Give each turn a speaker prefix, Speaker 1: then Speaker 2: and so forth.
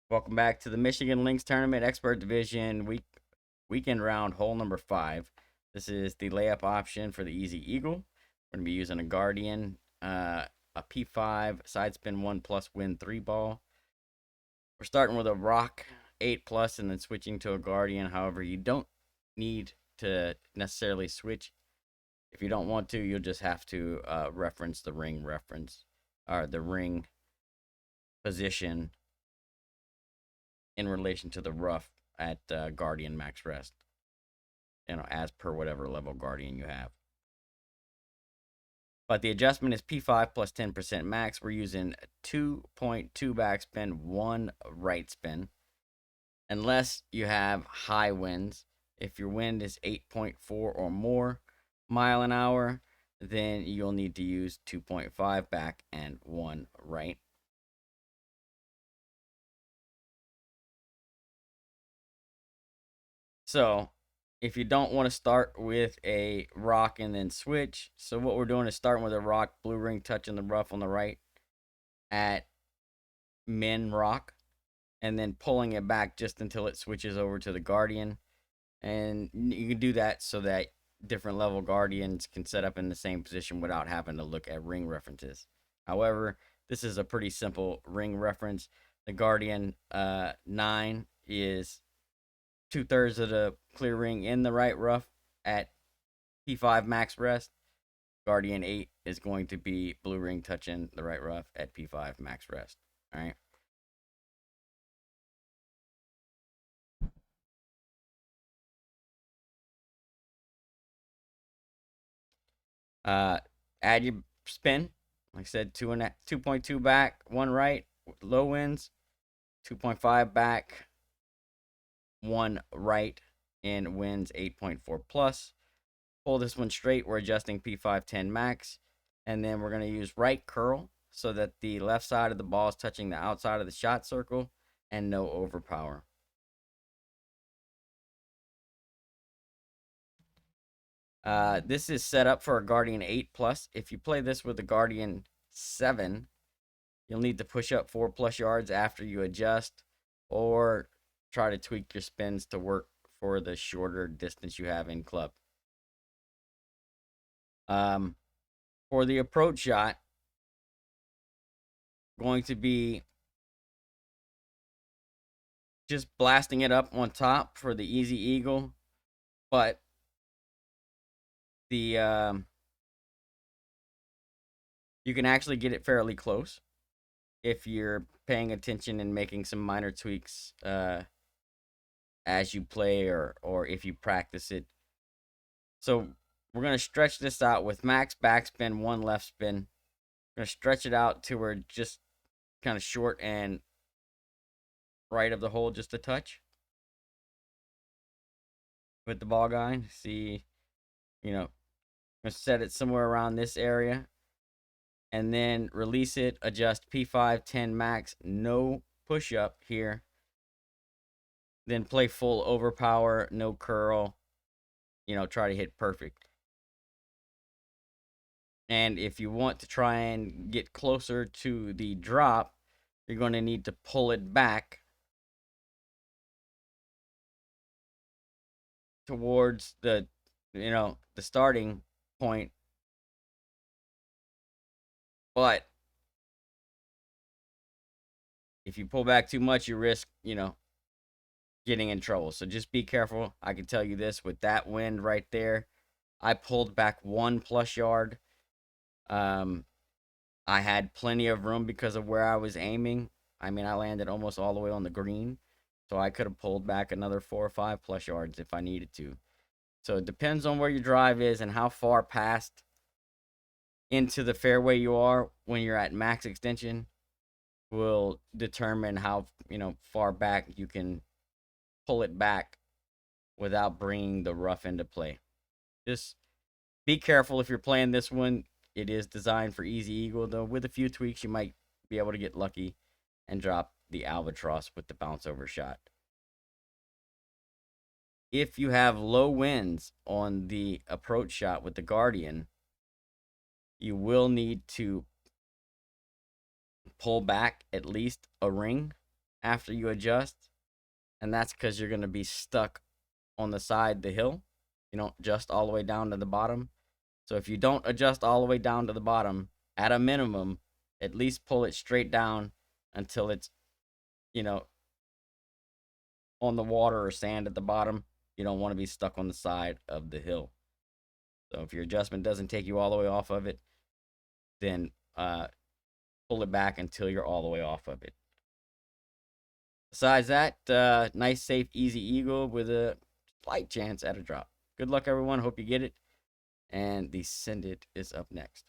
Speaker 1: Welcome back to the Michigan Lynx Tournament Expert Division weekend round, hole number 5. This is the layup option for the Easy Eagle. We're going to be using a Guardian, a P5 side spin 1 plus win 3 ball. We're starting with a Rock 8 plus and then switching to a Guardian. However, you don't need to necessarily switch. If you don't want to, you'll just have to reference the ring or the ring position in relation to the rough at Guardian max rest, as per whatever level Guardian you have. But the adjustment is P5 plus 10% max. We're using 2.2 backspin, 1 right spin, unless you have high winds. If your wind is 8.4 or more mile an hour, then you'll need to use 2.5 back and 1 right. So if you don't want to start with a rock and then switch, so what we're doing is starting with a rock, blue ring touching the rough on the right at min rock, and then pulling it back just until it switches over to the Guardian. And you can do that so that different level Guardians can set up in the same position without having to look at ring references. However, this is a pretty simple ring reference. The Guardian 9 is 2/3 of the clear ring in the right rough at P5 max rest. Guardian 8 is going to be blue ring touching the right rough at P5 max rest. All right. Add your spin. Like I said, 2.2 back, 1 right, low winds, 2.5 back, 1 right, and winds 8.4 plus. Pull this one straight. We're adjusting P5 10 max. And then we're going to use right curl so that the left side of the ball is touching the outside of the shot circle and no overpower. This is set up for a Guardian 8 plus. If you play this with a Guardian 7, you'll need to push up 4 plus yards after you adjust or try to tweak your spins to work for the shorter distance you have in club. For the approach shot, going to be just blasting it up on top for the Easy Eagle, but the you can actually get it fairly close if you're paying attention and making some minor tweaks as you play or if you practice it. So we're going to stretch this out with max backspin, 1 left spin. We're going to stretch it out to where just kind of short and right of the hole just a touch with the ball guide. See, I'm going to set it somewhere around this area and then release it, adjust P5 10 max, no push up here. Then play full overpower, no curl, try to hit perfect. And if you want to try and get closer to the drop, you're going to need to pull it back towards the starting point. But if you pull back too much, you risk, getting in trouble. So just be careful. I can tell you this, with that wind right there, I pulled back 1 plus yard. I had plenty of room because of where I was aiming. I mean, I landed almost all the way on the green, so I could have pulled back another 4 or 5 plus yards if I needed to. So it depends on where your drive is and how far past into the fairway you are when you're at max extension will determine how, far back you can pull it back without bringing the rough into play. Just be careful if you're playing this one. It is designed for Easy Eagle, though with a few tweaks you might be able to get lucky and drop the albatross with the bounce over shot. If you have low winds on the approach shot with the Guardian, you will need to pull back at least a ring after you adjust, and that's because you're going to be stuck on the side of the hill. You don't adjust all the way down to the bottom. So if you don't adjust all the way down to the bottom, at a minimum, at least pull it straight down until it's, you know, on the water or sand at the bottom. You don't want to be stuck on the side of the hill. So if your adjustment doesn't take you all the way off of it, then pull it back until you're all the way off of it. Besides that, nice, safe, easy eagle with a slight chance at a drop. Good luck, everyone. Hope you get it. And the Send It is up next.